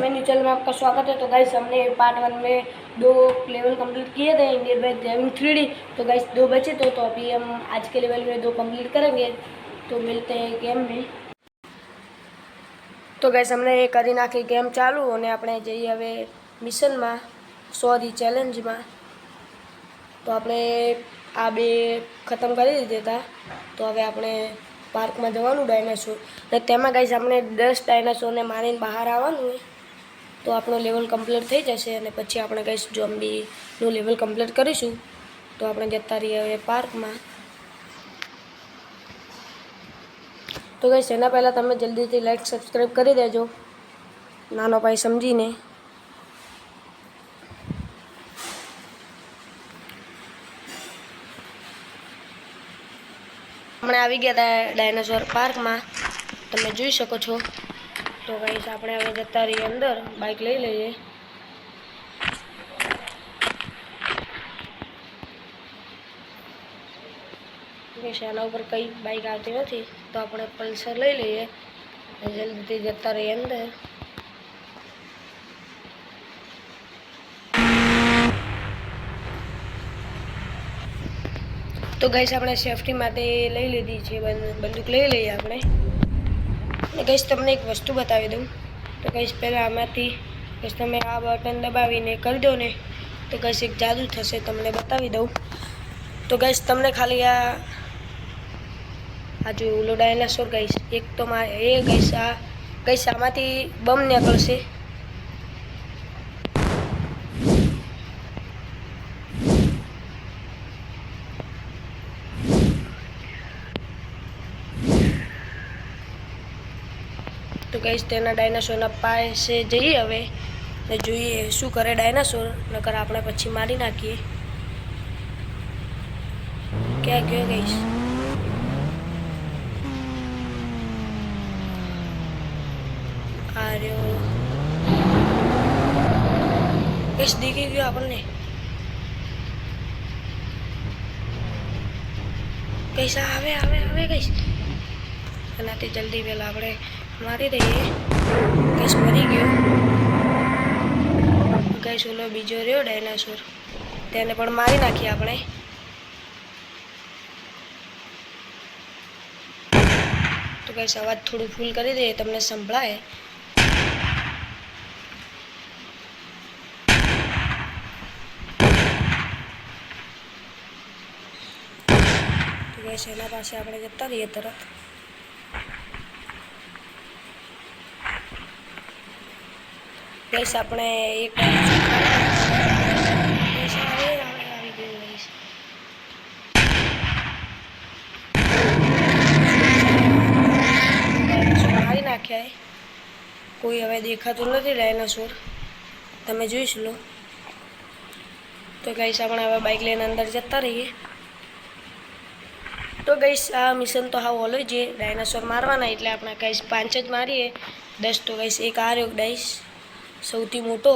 मेरे new channel में आपका स्वागत है। तो गाइस हमने पार्ट 1 में 2 लेवल कंप्लीट किए थे इंडियन बाइक ड्राइविंग 3D। तो गाइस 2 बचे थे, तो अभी हम आज के लेवल में 2 कंप्लीट करेंगे। तो मिलते हैं गेम में। तो गाइस हमने કરી નાખી गेम चालू અને આપણે જઈએ હવે મિશનમાં, સોરી ચેલેન્જમાં। તો આપણે આ બે ખતમ કરી દીધા હતા। તો હવે આપણે પાર્કમાં જવાનું ડાયનાસોર, અને તેમાં ગાઈસ આપણે 10 ડાયનાસોરને મારીને બહાર આવવાનું હોય તો આપણો લેવલ કમ્પ્લીટ થઈ જશે। અને પછી આપણે ગાઈસ ઝોમ્બીનું લેવલ કમ્પ્લીટ કરીશું। તો આપણે જતા રહીએ હવે પાર્કમાં। તો ગાઈસ એના પહેલાં તમે જલ્દીથી લાઈક સબસ્ક્રાઈબ કરી દેજો, નાનો ભાઈ સમજીને। આપણે આવી ગયા હતા ડાયનાસોર પાર્કમાં, તમે જોઈ શકો છો। તો ગાઈસ આપણે હવે જતા રહીએ અંદર, બાઇક લઈ લઈએ। આના ઉપર કઈ બાઇક આવતી નથી, તો આપણે પલ્સર લઈ લઈએ અને જલ્દીથી જતા રહીએ અંદર। તો ગાઈસ આપણે સેફટી માટે લઈ લીધી છે બંદૂક, લઈ લઈએ આપણે। અને ગાઈસ તમને એક વસ્તુ બતાવી દઉં। તો ગાઈસ પહેલાં આમાંથી ગાઈસ તમે આ બટન દબાવીને કરી દો ને, તો ગાઈસ એક જાદુ થશે, તમને બતાવી દઉં। તો ગાઈસ તમને ખાલી આ જો ઓલો ડાયનાસોર ગાઈસ, એક તો એ ગાઈસ આમાંથી બમ નીકળશે। તો ગાઈસ તેના ડાયનાસોરના પાસે જઈએ હવે ને જોઈએ શું કરે ડાયનાસોર, નકર આપણે પછી મારી નાખીએ। ક્યાં ગયો ગાઈસ? આ રહ્યો ગાઈસ, દેખી ગયો આપણને ગાઈસ। આવે ગાઈસ, એનાથી જલ્દી પહેલાં આપણે મારી દઈએ। ગાઈસ મરી ગયો ગાઈસ। ઓલો બીજો રહ્યો ડાયનાસોર, તેને પણ મારી નાખીએ આપણે। તો ગાઈસ અવાજ થોડું ફૂલ કરી દઈએ, તમને સંભળાય। તો ગાઈસ એના પાસે આપણે જતા રહીએ તરત। ગાઈસ આપણે એક આવી ગયું ગાઈસ। મારી નાખ્યા, કોઈ હવે દેખાતું નથી ડાયનાસોર, તમે જોઈશ લો। તો ગાઈસ આપણે હવે બાઇક લઈને અંદર જતા રહીએ। તો ગાઈસ આ મિશન તો હાવ ઓલો છે, ડાયનાસોર મારવાના, એટલે આપણે ગાઈસ 5 જ મારીએ, 10 તો ગાઈસ એક આ રહ્યો ગાઈસ સૌથી મોટો।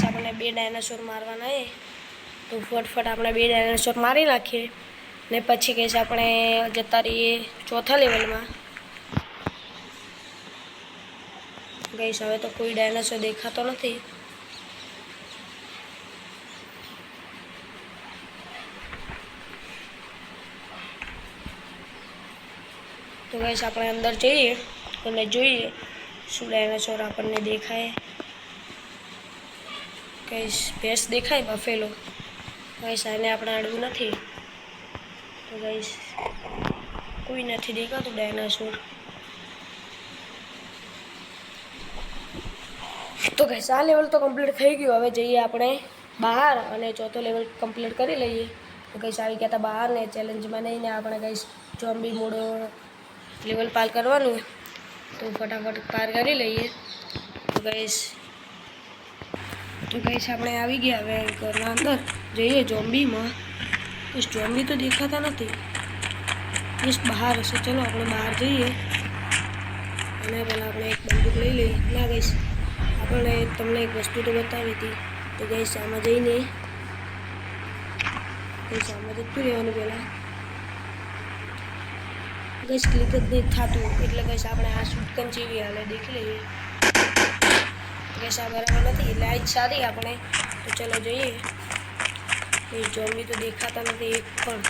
આપણે 2 ડાયનાસોર મારવાના है, તો ફટફટ આપણે 2 ડાયનાસોર મારી નાખીએ ને પછી કહીશ આપણે જતા રહીએ ચોથા લેવલમાં। ગાઈસ હવે તો કોઈ ડાયનાસોર દેખાતો નથી। તો ગાઈસ આપણે અંદર જઈએ અને જોઈએ શું ડાયનાસોર આપણને દેખાય। ગાઈસ ભેંસ દેખાય, બફેલો ગાઈસ, આને આપણે અડવું નથી। તો ગાઈસ કોઈ નથી દેખાતું ડાયનાસોર। તો ગાઈસ આ લેવલ તો કમ્પ્લીટ થઈ ગયું, હવે જઈએ આપણે બહાર અને ચોથો લેવલ કમ્પ્લીટ કરી લઈએ। તો ગાઈસ આવી ગયા હતા બહાર ને ચેલેન્જમાં નહીં, ને આપણે ગાઈસ ઝોમ્બી મોડો લેવલ પાર કરવાનું, તો ફટાફટ પાર કરી લઈએ। તો ગાઈસ આપણે આવી ગયા હવે ઘરના અંદર જઈએ ઝોમ્બીમાં। તો इस ઝોમ્બી તો દેખાતા નથી. જસ્ટ બહાર હશે. ચલો આપણે બહાર જઈએ અને પહેલાં આપણે એક બંદૂક લઈ લઈએ. ના ગઈશ, આપણે તમને એક વસ્તુ તો બતાવી હતી. તો ગઈશ આમાં જઈને ગઈશ આમાં જતું રહેવાનું. પહેલાં ગઈશ ક્લિક જ નહીં થતું, એટલે ગઈશ આપણે આ શૂટકન જેવી હાલે દેખી લઈએ. ગઈશ આ બરાબર નથી એટલે આ જ સારી આપણે. તો ચલો જોઈએ. એ ઝોમ્બી તો દેખાતા નથી એક પણ.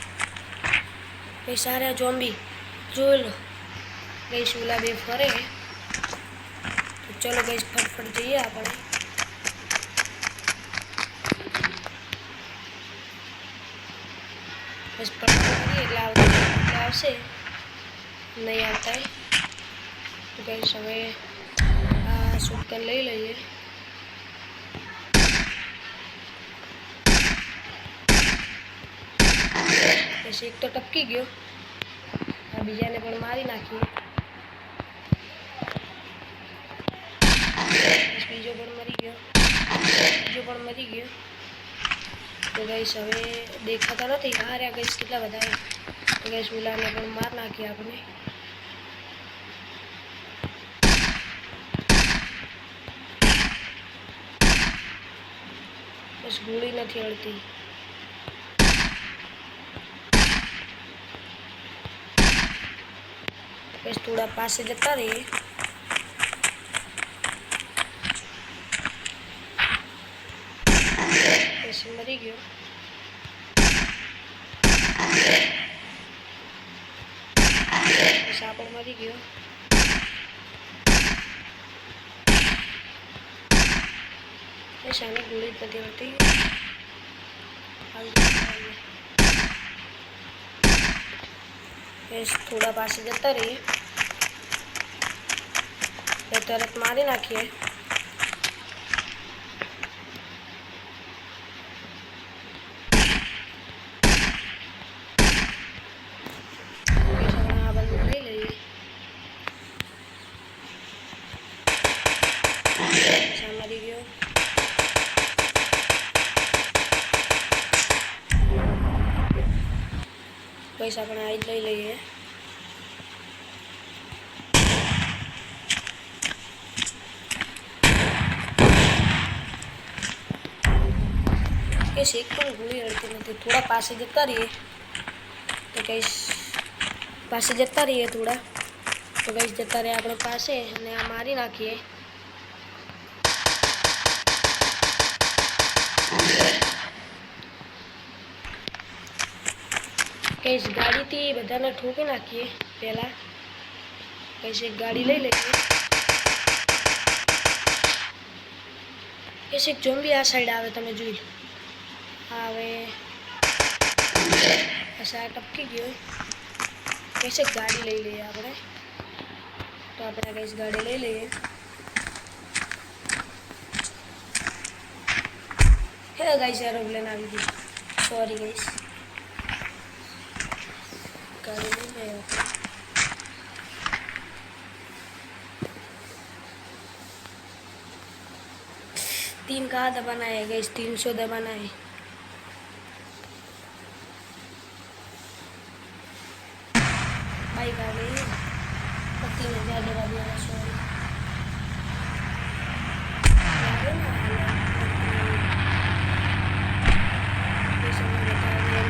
એ સારા ઝોમ્બી જોઈ લો. ગઈશ ઓલા બે ફરે. તો ચલો ગઈશ ફટફટ જઈએ આપણે. બસ ફટફટ કરીએ એટલે આવશે. નહીં આવતા. તો ગઈશ હવે આ શૂટકન લઈ લઈએ. એક તો ટપકી ગયો. આ બીજાને પણ મારી નાખીએ. બીજો પણ મરી ગયો. બીજો પણ મરી ગયો. તો ગઈશ હવે દેખાતા નથી. આ રહ્યા ગઈશ કેટલા બધા. તો ગઈશ ઓલાને પણ માર નાખીએ આપણે. બસ ગોળી નથી અડતી. બસ થોડા પાસે જતા રહીએ. પછી મરી ગયો. પછી પણ મરી ગયો. બસ આને ગોળી જ નથી મળતી. બસ થોડા પાસે જતા રહીએ. તરત મારી નાખીએ. આ બંદૂક લઈ લઈએ. મરી ગયો. પૈસા આપણે આ જ લઈ લઈએ. કે એક પણ ગોળી અડતી નથી. થોડા પાસે જતા રહીએ. તો કઈશ પાસે જતા રહીએ થોડા. તો કઈશ જતા રહીએ આપણે પાસે અને આ મારી નાખીએ. કઈશ ગાડીથી બધાને ઠોકી નાખીએ. પહેલાં કઈશ એક ગાડી લઈ લઈએ. કઈશ એક ઝોમ્બી આ સાઈડ આવે, તમે જોઈ લો. હવે આ ટપકી ગયો. કઈશ એક ગાડી લઈ લઈએ આપણે. તો આપણે કઈશ ગાડી લઈ લઈએ. હે ગાઈસ એરોપ્લેન આવી ગઈ. Sorry guys. गाड़ी नहीं है। 3 कहाँ दबाना है गाइस? 300 दबाना है। बाइक आ गई है। 3000 दबा दिया। सॉरी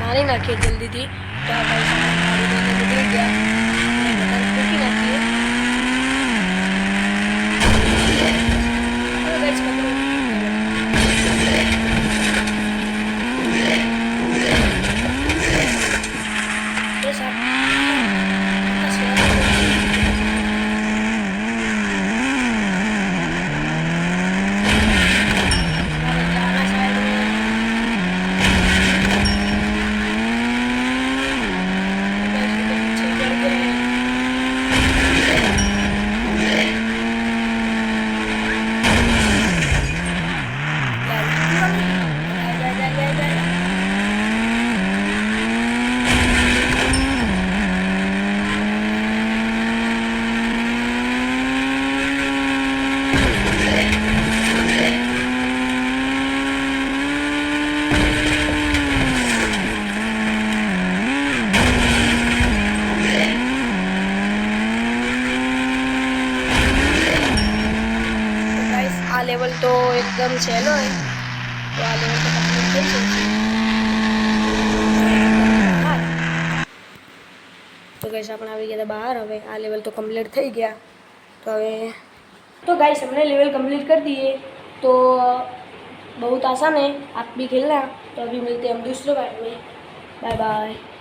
मारी नाखिए जल्दी थी तो निकल गया। લેવલ તો એકદમ સહેલો है, तो आ लेवल तो कम्प्लीट થઈ જશે। तो गाइस આપણે આવી ગયા બહાર। હવે આ લેવલ तो कम्प्लीट થઈ ગયા। तो હવે तो गाइस हमने लेवल कम्प्लीट कर दिए। तो बहुत आसान है, आप भी खेलना। तो अभी मिलते हैं हम दूसरे पार्ट में। Bye bye.